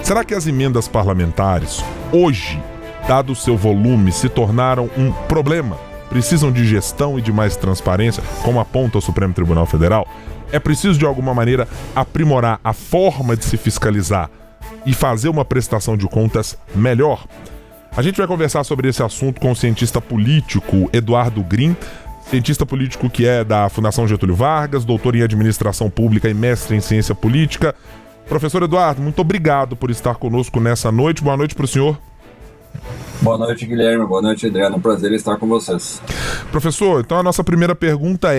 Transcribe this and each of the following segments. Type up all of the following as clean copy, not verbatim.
Será que as emendas parlamentares, hoje, dado o seu volume, se tornaram um problema? Precisam de gestão e de mais transparência, como aponta o Supremo Tribunal Federal? É preciso, de alguma maneira, aprimorar a forma de se fiscalizar e fazer uma prestação de contas melhor? A gente vai conversar sobre esse assunto com o cientista político Eduardo Green, cientista político que é da Fundação Getúlio Vargas, doutor em administração pública e mestre em ciência política. Professor Eduardo, muito obrigado por estar conosco nessa noite. Boa noite para o senhor. Boa noite, Guilherme. Boa noite, Adriano. Um prazer estar com vocês. Professor, então a nossa primeira pergunta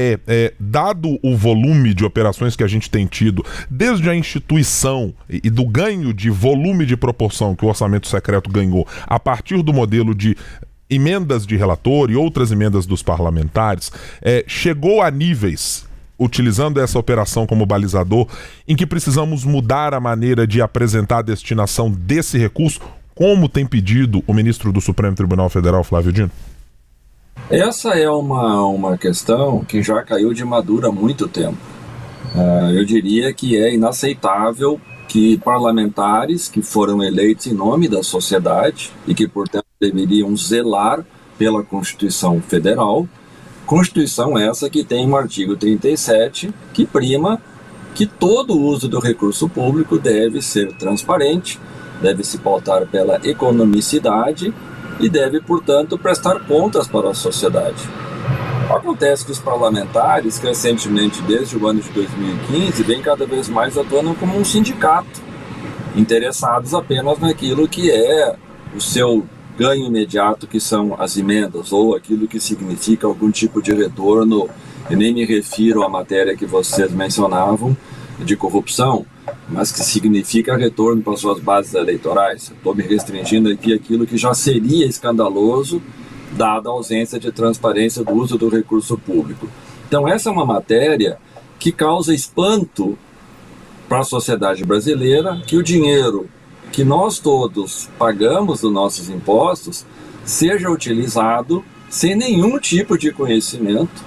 dado o volume de operações que a gente tem tido, desde a instituição e do ganho de volume de proporção que o orçamento secreto ganhou, a partir do modelo de emendas de relator e outras emendas dos parlamentares, chegou a níveis, utilizando essa operação como balizador, em que precisamos mudar a maneira de apresentar a destinação desse recurso, como tem pedido o ministro do Supremo Tribunal Federal, Flávio Dino? Essa é uma questão que já caiu de madura há muito tempo. Eu diria que é inaceitável que parlamentares que foram eleitos em nome da sociedade e que, portanto, deveriam zelar pela Constituição Federal, Constituição essa que tem um artigo 37 que prima que todo o uso do recurso público deve ser transparente, deve se pautar pela economicidade e deve, portanto, prestar contas para a sociedade. Acontece que os parlamentares, recentemente, desde o ano de 2015, vêm cada vez mais atuando como um sindicato, interessados apenas naquilo que é o seu ganho imediato, que são as emendas, ou aquilo que significa algum tipo de retorno, e nem me refiro à matéria que vocês mencionavam, de corrupção, mas que significa retorno para suas bases eleitorais. Estou me restringindo aqui àquilo que já seria escandaloso, dada a ausência de transparência do uso do recurso público. Então essa é uma matéria que causa espanto para a sociedade brasileira, que o dinheiro que nós todos pagamos dos nossos impostos seja utilizado sem nenhum tipo de conhecimento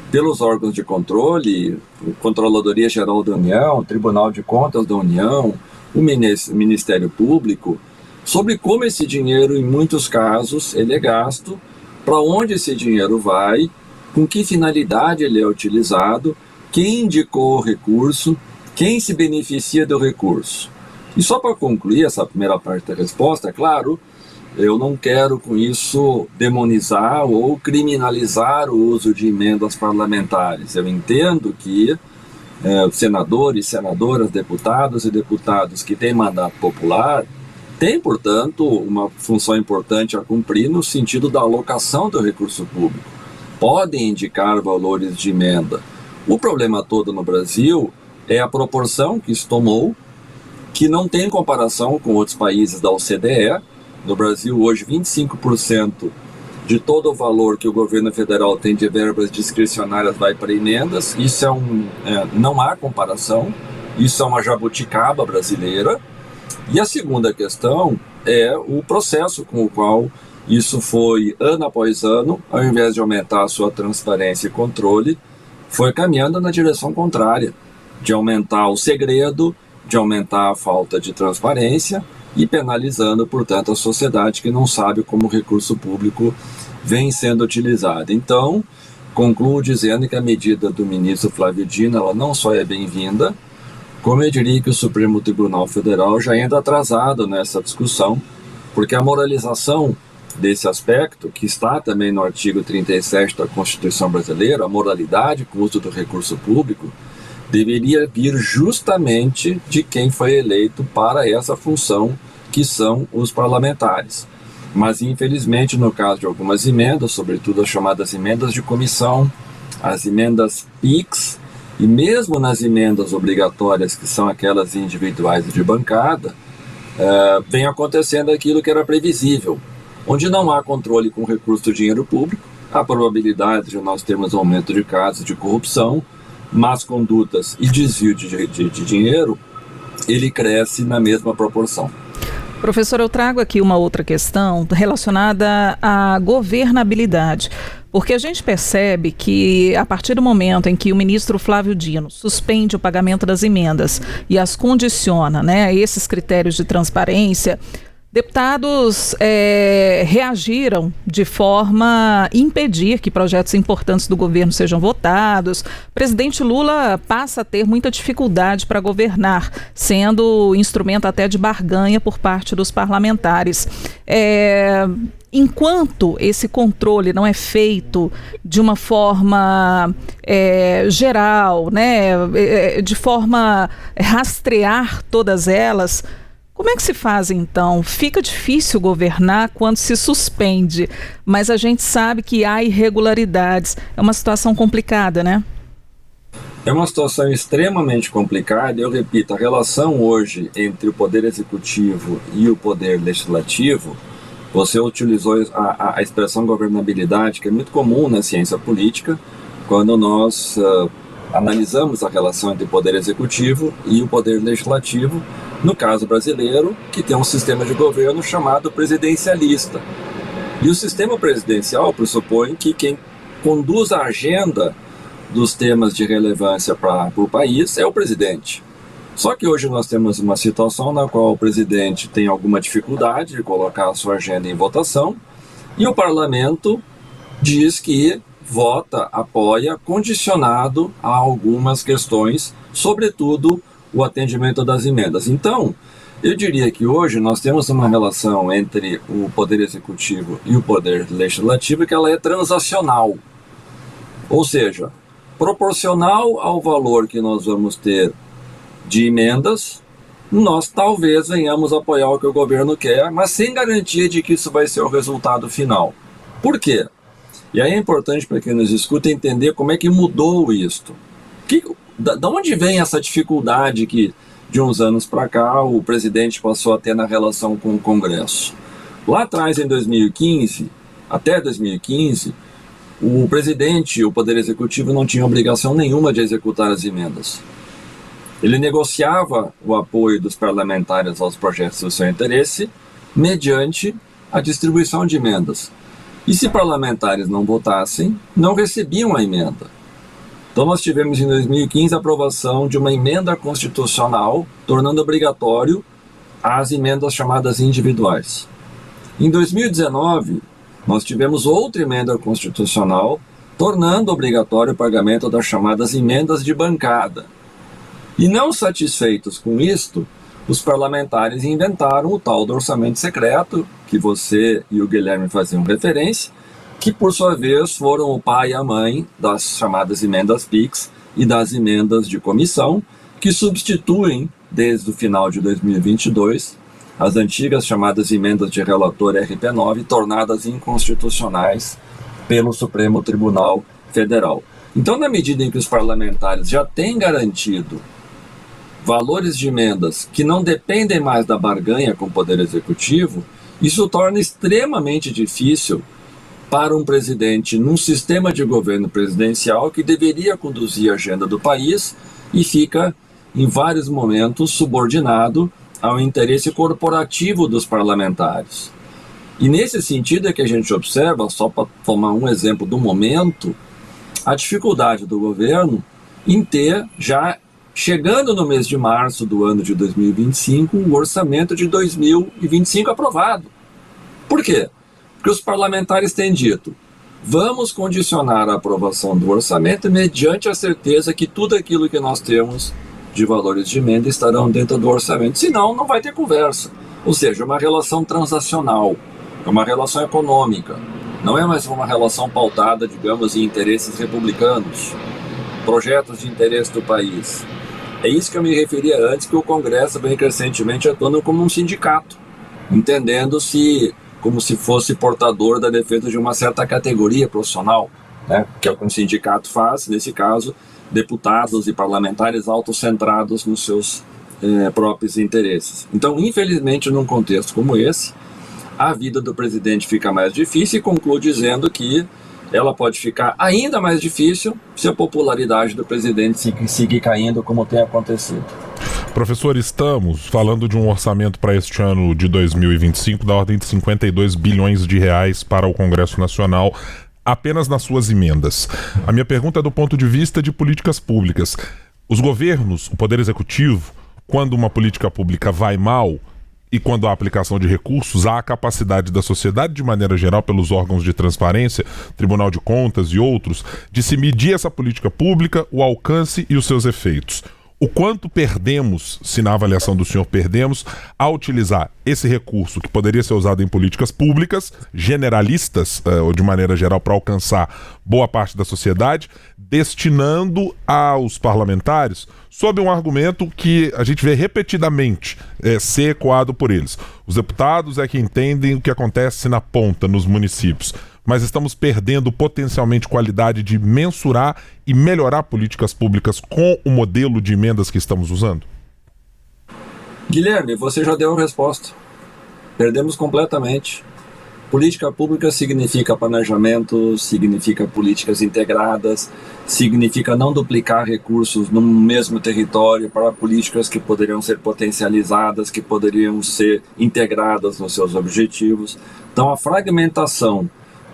pelos órgãos de controle, Controladoria Geral da União, Tribunal de Contas da União, o Ministério Público, sobre como esse dinheiro, em muitos casos, ele é gasto, para onde esse dinheiro vai, com que finalidade ele é utilizado, quem indicou o recurso, quem se beneficia do recurso. E só para concluir essa primeira parte da resposta, é claro, eu não quero com isso demonizar ou criminalizar o uso de emendas parlamentares. Eu entendo que senadores, senadoras, deputados e deputados que têm mandato popular têm, portanto, uma função importante a cumprir no sentido da alocação do recurso público. Podem indicar valores de emenda. O problema todo no Brasil é a proporção que isso tomou, que não tem comparação com outros países da OCDE. No Brasil, hoje, 25% de todo o valor que o governo federal tem de verbas discricionárias vai para emendas. Isso não há comparação, isso é uma jabuticaba brasileira. E a segunda questão é o processo com o qual isso foi, ano após ano, ao invés de aumentar a sua transparência e controle, foi caminhando na direção contrária, de aumentar o segredo, de aumentar a falta de transparência, e penalizando, portanto, a sociedade que não sabe como o recurso público vem sendo utilizado. Então, concluo dizendo que a medida do ministro Flávio Dino, ela não só é bem-vinda, como eu diria que o Supremo Tribunal Federal já entra atrasado nessa discussão, porque a moralização desse aspecto, que está também no artigo 37 da Constituição Brasileira, a moralidade com o uso do recurso público, deveria vir justamente de quem foi eleito para essa função, que são os parlamentares. Mas, infelizmente, no caso de algumas emendas, sobretudo as chamadas emendas de comissão, as emendas PIX, e mesmo nas emendas obrigatórias, que são aquelas individuais e de bancada, vem acontecendo aquilo que era previsível. Onde não há controle com recurso do dinheiro público, a probabilidade de nós termos aumento de casos de corrupção, más condutas e desvio de dinheiro, ele cresce na mesma proporção. Professor, eu trago aqui uma outra questão relacionada à governabilidade. Porque a gente percebe que, a partir do momento em que o ministro Flávio Dino suspende o pagamento das emendas e as condiciona, né, a esses critérios de transparência, deputados reagiram de forma a impedir que projetos importantes do governo sejam votados. O presidente Lula passa a ter muita dificuldade para governar, sendo instrumento até de barganha por parte dos parlamentares. Enquanto esse controle não é feito de uma forma geral, né, de forma a rastrear todas elas, como é que se faz, então? Fica difícil governar quando se suspende, mas a gente sabe que há irregularidades. É uma situação complicada, né? É uma situação extremamente complicada. Eu repito, a relação hoje entre o Poder Executivo e o Poder Legislativo, você utilizou a expressão governabilidade, que é muito comum na ciência política, quando nós analisamos a relação entre o Poder Executivo e o Poder Legislativo, no caso brasileiro, que tem um sistema de governo chamado presidencialista. E o sistema presidencial pressupõe que quem conduz a agenda dos temas de relevância para o país é o presidente. Só que hoje nós temos uma situação na qual o presidente tem alguma dificuldade de colocar a sua agenda em votação e o parlamento diz que vota, apoia, condicionado a algumas questões, sobretudo o atendimento das emendas. Então, eu diria que hoje nós temos uma relação entre o Poder Executivo e o Poder Legislativo que ela é transacional, ou seja, proporcional ao valor que nós vamos ter de emendas, nós talvez venhamos apoiar o que o governo quer, mas sem garantia de que isso vai ser o resultado final. Por quê? E aí é importante para quem nos escuta entender como é que mudou isto. Da onde vem essa dificuldade que, de uns anos para cá, o presidente passou a ter na relação com o Congresso? Lá atrás, em 2015, até 2015, o presidente, o Poder Executivo, não tinha obrigação nenhuma de executar as emendas. Ele negociava o apoio dos parlamentares aos projetos do seu interesse mediante a distribuição de emendas. E se parlamentares não votassem, não recebiam a emenda. Então nós tivemos em 2015 a aprovação de uma emenda constitucional, tornando obrigatório as emendas chamadas individuais. Em 2019, nós tivemos outra emenda constitucional, tornando obrigatório o pagamento das chamadas emendas de bancada. E não satisfeitos com isto, os parlamentares inventaram o tal do orçamento secreto, que você e o Guilherme faziam referência, que por sua vez foram o pai e a mãe das chamadas emendas PIX e das emendas de comissão, que substituem, desde o final de 2022, as antigas chamadas emendas de relator RP9, tornadas inconstitucionais pelo Supremo Tribunal Federal. Então, na medida em que os parlamentares já têm garantido valores de emendas que não dependem mais da barganha com o Poder Executivo, isso torna extremamente difícil para um presidente num sistema de governo presidencial que deveria conduzir a agenda do país e fica, em vários momentos, subordinado ao interesse corporativo dos parlamentares. E nesse sentido é que a gente observa, só para tomar um exemplo do momento, a dificuldade do governo em ter, já chegando no mês de março do ano de 2025, o orçamento de 2025 aprovado. Por quê? Porque os parlamentares têm dito, vamos condicionar a aprovação do orçamento mediante a certeza que tudo aquilo que nós temos de valores de emenda estarão dentro do orçamento, senão não vai ter conversa. Ou seja, é uma relação transacional, é uma relação econômica, não é mais uma relação pautada, digamos, em interesses republicanos, projetos de interesse do país. É isso que eu me referia antes, que o Congresso vem crescentemente atuando como um sindicato, entendendo-se como se fosse portador da defesa de uma certa categoria profissional, né? Que é o que um sindicato faz, nesse caso, deputados e parlamentares autocentrados nos seus próprios interesses. Então, infelizmente, num contexto como esse, a vida do presidente fica mais difícil e conclui dizendo que ela pode ficar ainda mais difícil se a popularidade do presidente seguir caindo como tem acontecido. Professor, estamos falando de um orçamento para este ano de 2025 da ordem de 52 bilhões de reais para o Congresso Nacional. apenas nas suas emendas. A minha pergunta é do ponto de vista de políticas públicas. Os governos, o Poder Executivo, quando uma política pública vai mal e quando há aplicação de recursos, há a capacidade da sociedade, de maneira geral, pelos órgãos de transparência, Tribunal de Contas e outros, de se medir essa política pública, o alcance e os seus efeitos. O quanto perdemos, se na avaliação do senhor perdemos, ao utilizar esse recurso que poderia ser usado em políticas públicas, generalistas, ou de maneira geral, para alcançar boa parte da sociedade, destinando aos parlamentares, sob um argumento que a gente vê repetidamente ser ecoado por eles. Os deputados é que entendem o que acontece na ponta, nos municípios. Mas estamos perdendo potencialmente qualidade de mensurar e melhorar políticas públicas com o modelo de emendas que estamos usando? Guilherme, você já deu a resposta. Perdemos completamente. Política pública significa planejamento, significa políticas integradas, significa não duplicar recursos no mesmo território para políticas que poderiam ser potencializadas, que poderiam ser integradas nos seus objetivos. Então, a fragmentação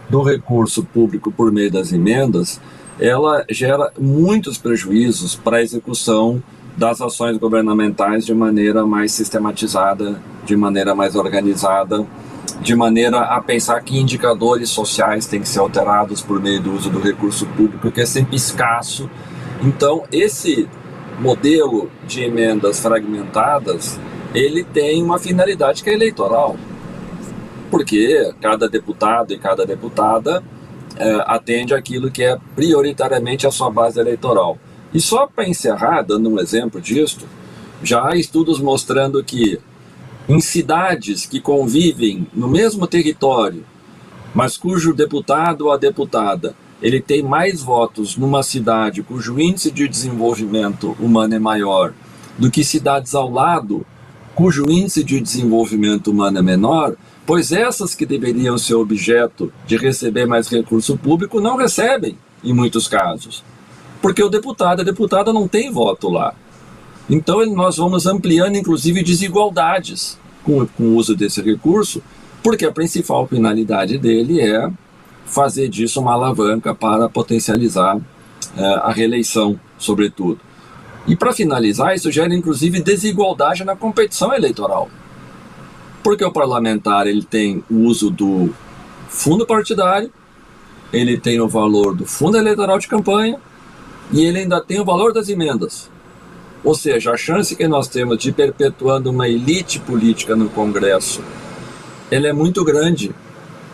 do recurso público por meio das emendas, ela gera muitos prejuízos para a execução das ações governamentais de maneira mais sistematizada, de maneira mais organizada, de maneira a pensar que indicadores sociais têm que ser alterados por meio do uso do recurso público, que é sempre escasso. Então, esse modelo de emendas fragmentadas, ele tem uma finalidade que é eleitoral. Porque cada deputado e cada deputada atende aquilo que é prioritariamente a sua base eleitoral. E só para encerrar, dando um exemplo disto, já há estudos mostrando que em cidades que convivem no mesmo território, mas cujo deputado ou a deputada ele tem mais votos numa cidade cujo índice de desenvolvimento humano é maior do que cidades ao lado, cujo índice de desenvolvimento humano é menor, pois essas que deveriam ser objeto de receber mais recurso público não recebem, em muitos casos. Porque o deputado e a deputada não tem voto lá. Então nós vamos ampliando, inclusive, desigualdades com o uso desse recurso, porque a principal finalidade dele é fazer disso uma alavanca para potencializar a reeleição, sobretudo. E para finalizar, isso gera, inclusive, desigualdade na competição eleitoral. Porque o parlamentar ele tem o uso do fundo partidário, ele tem o valor do fundo eleitoral de campanha e ele ainda tem o valor das emendas. Ou seja, a chance que nós temos de ir perpetuando uma elite política no Congresso, ela é muito grande,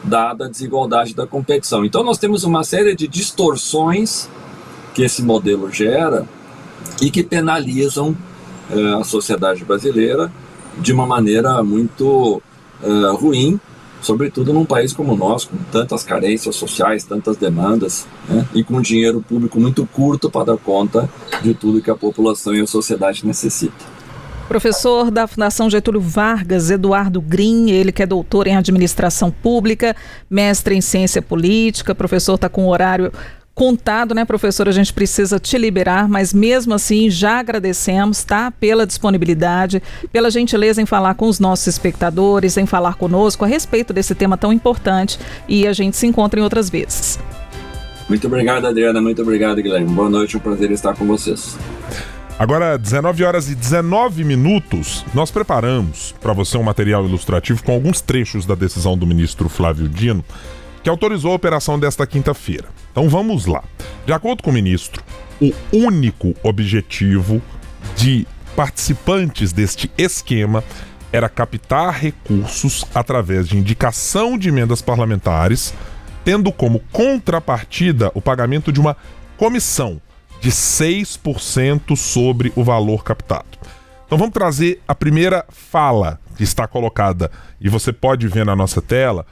dada a desigualdade da competição. Então nós temos uma série de distorções que esse modelo gera e que penalizam a sociedade brasileira de uma maneira muito ruim, sobretudo num país como o nosso, com tantas carências sociais, tantas demandas, né, e com dinheiro público muito curto para dar conta de tudo que a população e a sociedade necessita. Professor da Fundação Getúlio Vargas, Eduardo Green, ele que é doutor em administração pública, mestre em ciência política, professor está com horário contado, né, professor? A gente precisa te liberar, mas mesmo assim já agradecemos, tá? Pela disponibilidade, pela gentileza em falar com os nossos espectadores, em falar conosco a respeito desse tema tão importante, e a gente se encontra em outras vezes. Muito obrigado, Adriana, muito obrigado, Guilherme. Boa noite, é um prazer estar com vocês. Agora, 19 horas e 19 minutos, nós preparamos para você um material ilustrativo com alguns trechos da decisão do ministro Flávio Dino, que autorizou a operação desta quinta-feira. Então vamos lá. De acordo com o ministro, o único objetivo de participantes deste esquema era captar recursos através de indicação de emendas parlamentares, tendo como contrapartida o pagamento de uma comissão de 6% sobre o valor captado. Então vamos trazer a primeira fala que está colocada, e você pode ver na nossa tela,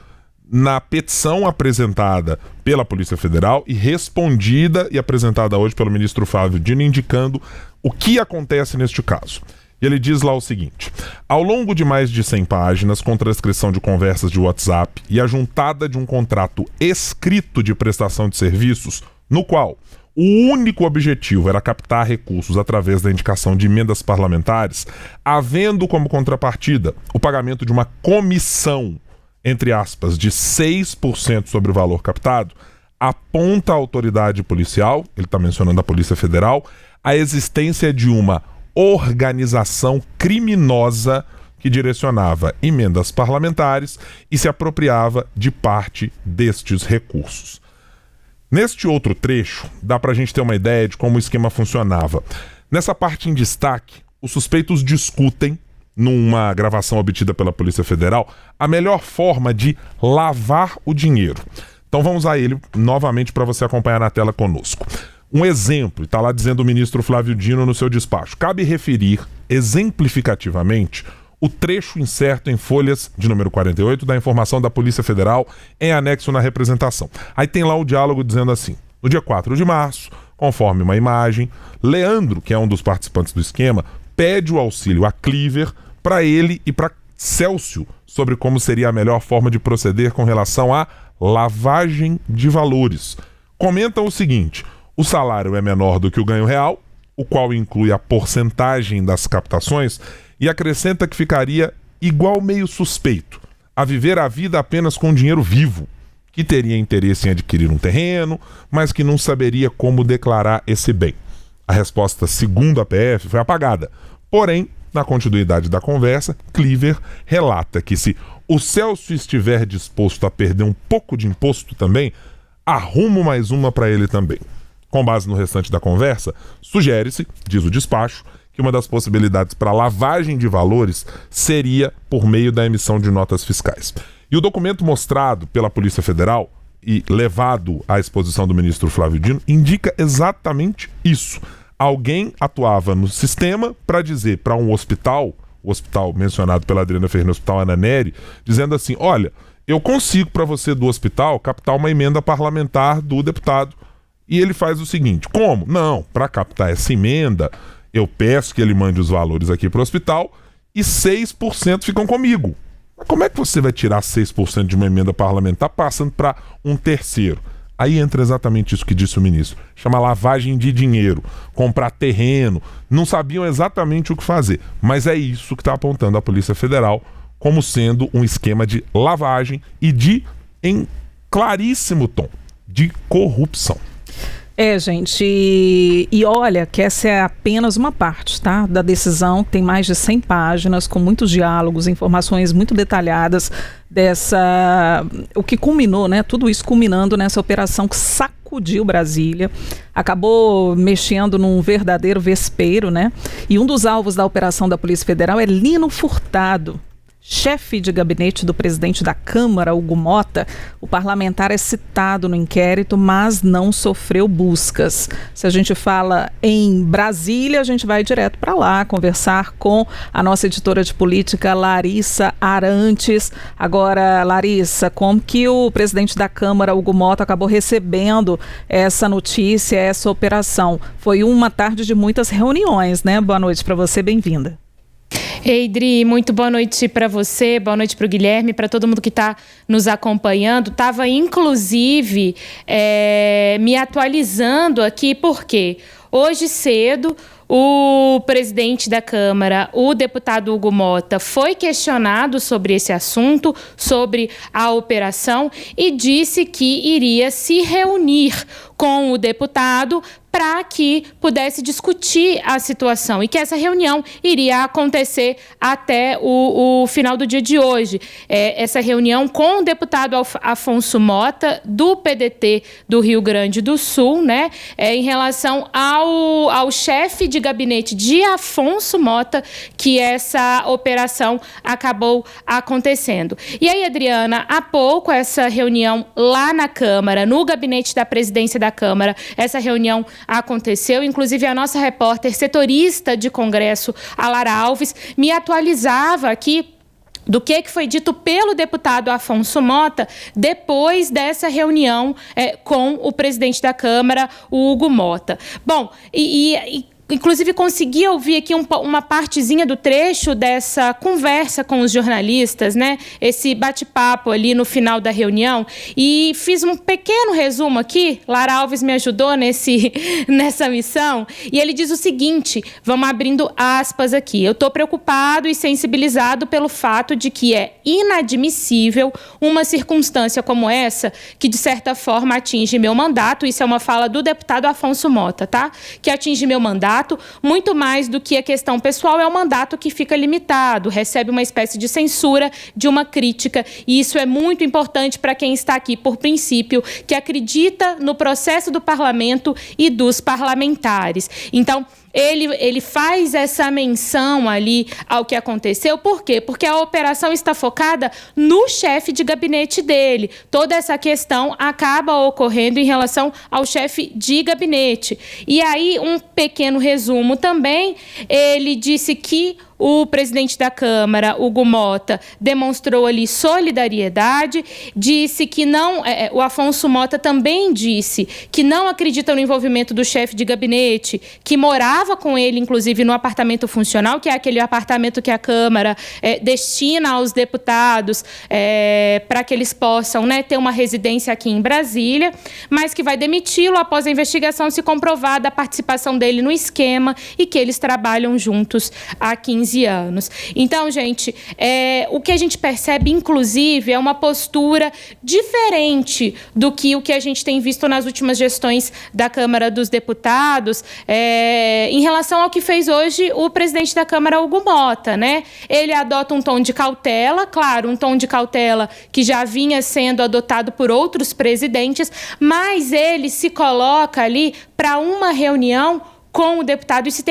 na petição apresentada pela Polícia Federal e respondida e apresentada hoje pelo ministro Flávio Dino, indicando o que acontece neste caso. E ele diz lá o seguinte: ao longo de mais de 100 páginas, com transcrição de conversas de WhatsApp e a juntada de um contrato escrito de prestação de serviços, no qual o único objetivo era captar recursos através da indicação de emendas parlamentares, havendo como contrapartida o pagamento de uma comissão, entre aspas, de 6% sobre o valor captado, aponta à autoridade policial, ele está mencionando a Polícia Federal, a existência de uma organização criminosa que direcionava emendas parlamentares e se apropriava de parte destes recursos. Neste outro trecho, dá para a gente ter uma ideia de como o esquema funcionava. Nessa parte em destaque, os suspeitos discutem, numa gravação obtida pela Polícia Federal, a melhor forma de lavar o dinheiro. Então vamos a ele novamente para você acompanhar na tela conosco. Um exemplo, está lá dizendo o ministro Flávio Dino no seu despacho. Cabe referir, exemplificativamente, o trecho incerto em folhas de número 48 da informação da Polícia Federal em anexo na representação. Aí tem lá o diálogo dizendo assim: no dia 4 de março, conforme uma imagem, Leandro, que é um dos participantes do esquema, pede o auxílio a Cliver para ele e para Célcio sobre como seria a melhor forma de proceder com relação à lavagem de valores. Comentam o seguinte: o salário é menor do que o ganho real, o qual inclui a porcentagem das captações, e acrescenta que ficaria igual meio suspeito a viver a vida apenas com dinheiro vivo, que teria interesse em adquirir um terreno, mas que não saberia como declarar esse bem. A resposta, segundo a PF, foi apagada. Porém, na continuidade da conversa, Cliver relata que se o Célcio estiver disposto a perder um pouco de imposto também, arrumo mais uma para ele também. Com base no restante da conversa, sugere-se, diz o despacho, que uma das possibilidades para lavagem de valores seria por meio da emissão de notas fiscais. E o documento mostrado pela Polícia Federal e levado à exposição do ministro Flávio Dino indica exatamente isso. Alguém atuava no sistema para dizer para um hospital, o hospital mencionado pela Adriana Ferreira, o Hospital Ana Nery, dizendo assim: olha, eu consigo para você do hospital captar uma emenda parlamentar do deputado. E ele faz o seguinte: como? Não, para captar essa emenda, eu peço que ele mande os valores aqui para o hospital e 6% ficam comigo. Mas como é que você vai tirar 6% de uma emenda parlamentar passando para um terceiro? Aí entra exatamente isso que disse o ministro. Chama lavagem de dinheiro, comprar terreno. Não sabiam exatamente o que fazer. Mas é isso que está apontando a Polícia Federal como sendo um esquema de lavagem e de, em claríssimo tom, de corrupção. Gente, e olha que essa é apenas uma parte, tá, da decisão, que tem mais de 100 páginas, com muitos diálogos, informações muito detalhadas o que culminou, né, tudo isso culminando nessa operação que sacudiu Brasília, acabou mexendo num verdadeiro vespeiro, né, e um dos alvos da operação da Polícia Federal é Lino Furtado, chefe de gabinete do presidente da Câmara, Hugo Mota. O parlamentar é citado no inquérito, mas não sofreu buscas. Se a gente fala em Brasília, a gente vai direto para lá conversar com a nossa editora de política, Larissa Arantes. Agora, Larissa, como que o presidente da Câmara, Hugo Mota, acabou recebendo essa notícia, essa operação? Foi uma tarde de muitas reuniões, né? Boa noite para você, bem-vinda. Ei, Dri, muito boa noite para você, boa noite para o Guilherme, para todo mundo que está nos acompanhando. Estava, inclusive, me atualizando aqui, porque hoje cedo o presidente da Câmara, o deputado Hugo Mota, foi questionado sobre esse assunto, sobre a operação, e disse que iria se reunir com o deputado para que pudesse discutir a situação e que essa reunião iria acontecer até o final do dia de hoje. Essa reunião com o deputado Afonso Mota, do PDT do Rio Grande do Sul, né, em relação ao chefe de gabinete de Afonso Mota, que essa operação acabou acontecendo. E aí, Adriana, há pouco essa reunião lá na Câmara, no gabinete da presidência da Câmara, essa reunião aconteceu, inclusive a nossa repórter setorista de Congresso, a Lara Alves, me atualizava aqui do que foi dito pelo deputado Afonso Mota depois dessa reunião com o presidente da Câmara, o Hugo Mota. Bom, inclusive consegui ouvir aqui uma partezinha do trecho dessa conversa com os jornalistas, né? Esse bate-papo ali no final da reunião, e fiz um pequeno resumo aqui. Lara Alves me ajudou nessa missão, e ele diz o seguinte, vamos abrindo aspas aqui: eu estou preocupado e sensibilizado pelo fato de que é inadmissível uma circunstância como essa, que de certa forma atinge meu mandato. Isso é uma fala do deputado Afonso Mota, tá? Que atinge meu mandato, muito mais do que a questão pessoal, é um mandato que fica limitado, recebe uma espécie de censura, de uma crítica, e isso é muito importante para quem está aqui por princípio, que acredita no processo do parlamento e dos parlamentares. Então, ele faz essa menção ali ao que aconteceu. Por quê? Porque a operação está focada no chefe de gabinete dele. Toda essa questão acaba ocorrendo em relação ao chefe de gabinete. E aí, um pequeno resumo também, ele disse que o presidente da Câmara, Hugo Mota, demonstrou ali solidariedade, disse que não... o Afonso Mota também disse que não acredita no envolvimento do chefe de gabinete, que morava com ele, inclusive, no apartamento funcional, que é aquele apartamento que a Câmara destina aos deputados para que eles possam, né, ter uma residência aqui em Brasília, mas que vai demiti-lo após a investigação se comprovar da participação dele no esquema e que eles trabalham juntos há 15 anos. Então, gente, o que a gente percebe, inclusive, é uma postura diferente do que o que a gente tem visto nas últimas gestões da Câmara dos Deputados, em relação ao que fez hoje o presidente da Câmara, Hugo Mota, né? Ele adota um tom de cautela, claro, um tom de cautela que já vinha sendo adotado por outros presidentes, mas ele se coloca ali para uma reunião com o deputado. Isso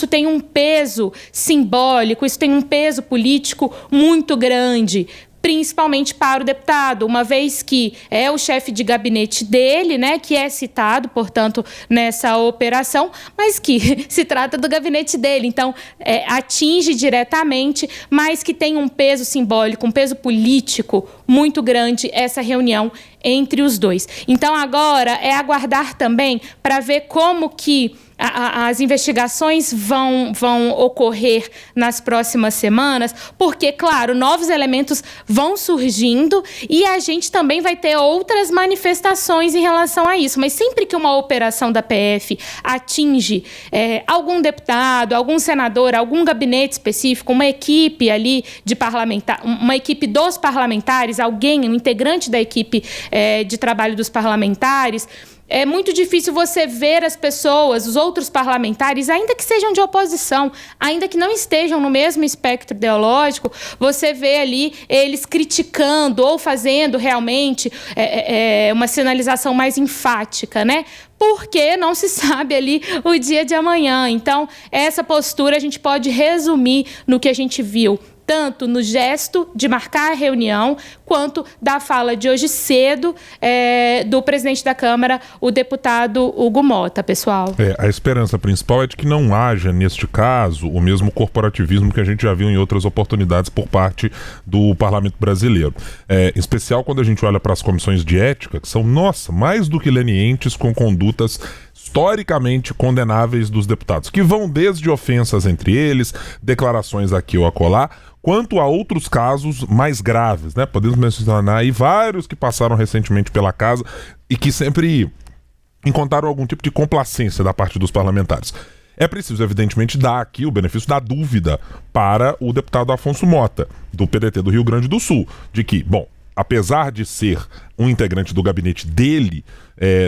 tem um peso simbólico, isso tem um peso político muito grande, principalmente para o deputado, uma vez que é o chefe de gabinete dele, né, que é citado, portanto, nessa operação, mas que se trata do gabinete dele. Então, atinge diretamente, mas que tem um peso simbólico, um peso político muito grande essa reunião entre os dois. Então, agora é aguardar também para ver como que as investigações vão ocorrer nas próximas semanas, porque, claro, novos elementos vão surgindo e a gente também vai ter outras manifestações em relação a isso. Mas sempre que uma operação da PF atinge algum deputado, algum senador, algum gabinete específico, uma equipe ali de parlamentar, uma equipe dos parlamentares, alguém, um integrante da equipe de trabalho dos parlamentares, é muito difícil você ver as pessoas, os outros parlamentares, ainda que sejam de oposição, ainda que não estejam no mesmo espectro ideológico, você vê ali eles criticando ou fazendo realmente uma sinalização mais enfática, né? Porque não se sabe ali o dia de amanhã. Então, essa postura a gente pode resumir no que a gente viu, tanto no gesto de marcar a reunião, quanto da fala de hoje cedo do presidente da Câmara, o deputado Hugo Mota, pessoal. A esperança principal é de que não haja, neste caso, o mesmo corporativismo que a gente já viu em outras oportunidades por parte do Parlamento Brasileiro. Em especial quando a gente olha para as comissões de ética, que são, mais do que lenientes com condutas historicamente condenáveis dos deputados, que vão desde ofensas entre eles, declarações aqui ou acolá, quanto a outros casos mais graves, né? Podemos mencionar aí vários que passaram recentemente pela casa e que sempre encontraram algum tipo de complacência da parte dos parlamentares. É preciso, evidentemente, dar aqui o benefício da dúvida para o deputado Afonso Mota, do PDT do Rio Grande do Sul, de que, apesar de ser um integrante do gabinete dele,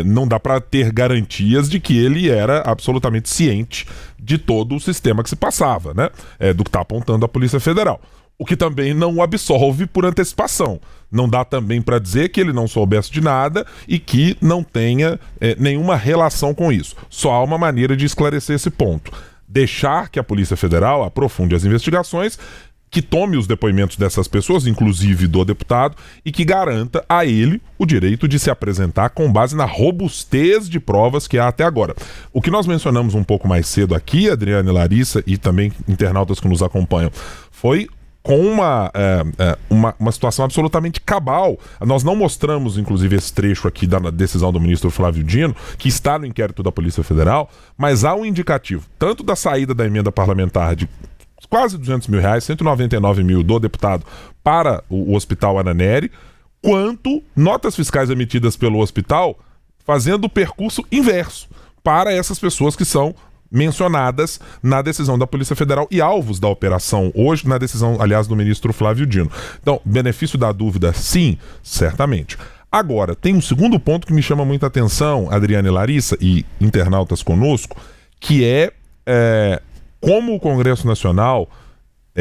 não dá para ter garantias de que ele era absolutamente ciente de todo o sistema que se passava, né? Do que está apontando a Polícia Federal. O que também não o absolve por antecipação. Não dá também para dizer que ele não soubesse de nada e que não tenha nenhuma relação com isso. Só há uma maneira de esclarecer esse ponto. Deixar que a Polícia Federal aprofunde as investigações, que tome os depoimentos dessas pessoas, inclusive do deputado, e que garanta a ele o direito de se apresentar com base na robustez de provas que há até agora. O que nós mencionamos um pouco mais cedo aqui, Adriana e Larissa, e também internautas que nos acompanham, foi com uma situação absolutamente cabal. Nós não mostramos, inclusive, esse trecho aqui da decisão do ministro Flávio Dino, que está no inquérito da Polícia Federal, mas há um indicativo, tanto da saída da emenda parlamentar de quase R$200 mil, 199 mil do deputado para o Hospital Ananeri, quanto notas fiscais emitidas pelo hospital fazendo o percurso inverso para essas pessoas que são mencionadas na decisão da Polícia Federal e alvos da operação hoje, na decisão, aliás, do ministro Flávio Dino. Então, benefício da dúvida, sim, certamente. Agora, tem um segundo ponto que me chama muita atenção, Adriana e Larissa, e internautas conosco, que é como o Congresso Nacional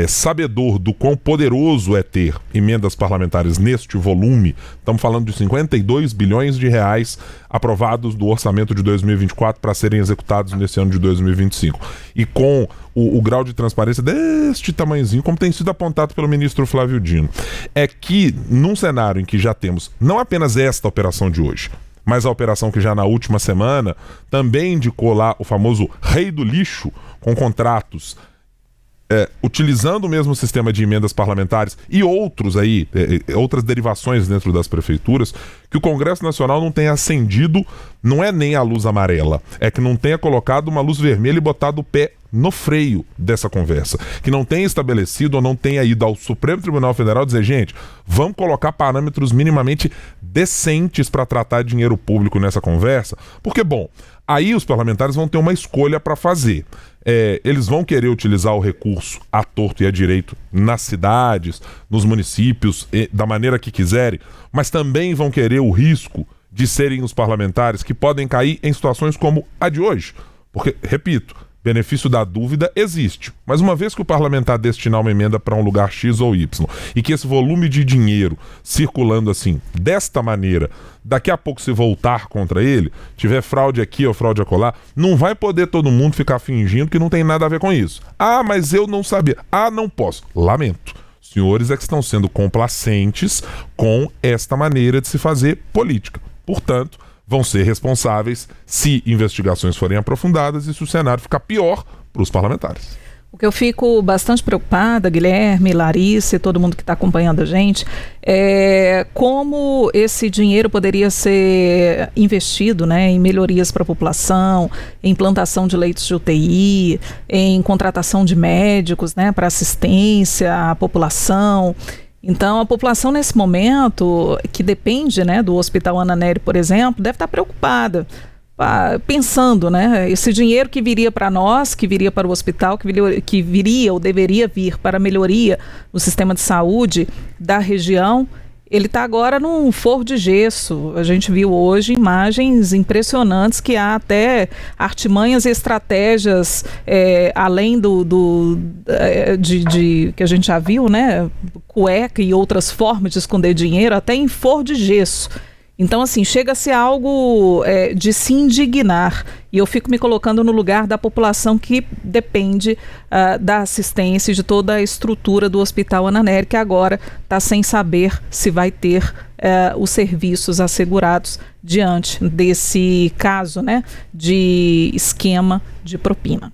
sabedor do quão poderoso é ter emendas parlamentares neste volume. Estamos falando de 52 bilhões de reais aprovados do orçamento de 2024 para serem executados nesse ano de 2025. E com o grau de transparência deste tamanhozinho, como tem sido apontado pelo ministro Flávio Dino, é que num cenário em que já temos não apenas esta operação de hoje, mas a operação que já na última semana também indicou lá o famoso rei do lixo, com contratos utilizando o mesmo sistema de emendas parlamentares e outros aí, outras derivações dentro das prefeituras, que o Congresso Nacional não tenha acendido, não é nem a luz amarela, é que não tenha colocado uma luz vermelha e botado o pé no freio dessa conversa, que não tenha estabelecido ou não tenha ido ao Supremo Tribunal Federal dizer, gente, vamos colocar parâmetros minimamente decentes para tratar dinheiro público nessa conversa, porque, bom, aí os parlamentares vão ter uma escolha para fazer. Eles vão querer utilizar o recurso à torto e à direito nas cidades, nos municípios, da maneira que quiserem, mas também vão querer o risco de serem os parlamentares que podem cair em situações como a de hoje. Porque, repito, benefício da dúvida existe, mas uma vez que o parlamentar destinar uma emenda para um lugar X ou Y e que esse volume de dinheiro circulando assim, desta maneira, daqui a pouco se voltar contra ele, tiver fraude aqui ou fraude acolá, não vai poder todo mundo ficar fingindo que não tem nada a ver com isso. Ah, mas eu não sabia. Ah, não posso. Lamento. Os senhores é que estão sendo complacentes com esta maneira de se fazer política. Portanto, vão ser responsáveis se investigações forem aprofundadas e se o cenário ficar pior para os parlamentares. O que eu fico bastante preocupada, Guilherme, Larissa e todo mundo que está acompanhando a gente, é como esse dinheiro poderia ser investido, né, em melhorias para a população, em implantação de leitos de UTI, em contratação de médicos, né, para assistência à população. Então, a população nesse momento, que depende, né, do Hospital Ananeri, por exemplo, deve estar preocupada, pensando, né, esse dinheiro que viria para nós, que viria para o hospital, que viria ou deveria vir para a melhoria no sistema de saúde da região, ele está agora num forro de gesso. A gente viu hoje imagens impressionantes que há até artimanhas e estratégias, além de que a gente já viu, né? Cueca e outras formas de esconder dinheiro, até em forro de gesso. Então, assim, chega-se a algo de se indignar. E eu fico me colocando no lugar da população que depende da assistência e de toda a estrutura do Hospital Ananeri, que agora está sem saber se vai ter os serviços assegurados diante desse caso, né, de esquema de propina.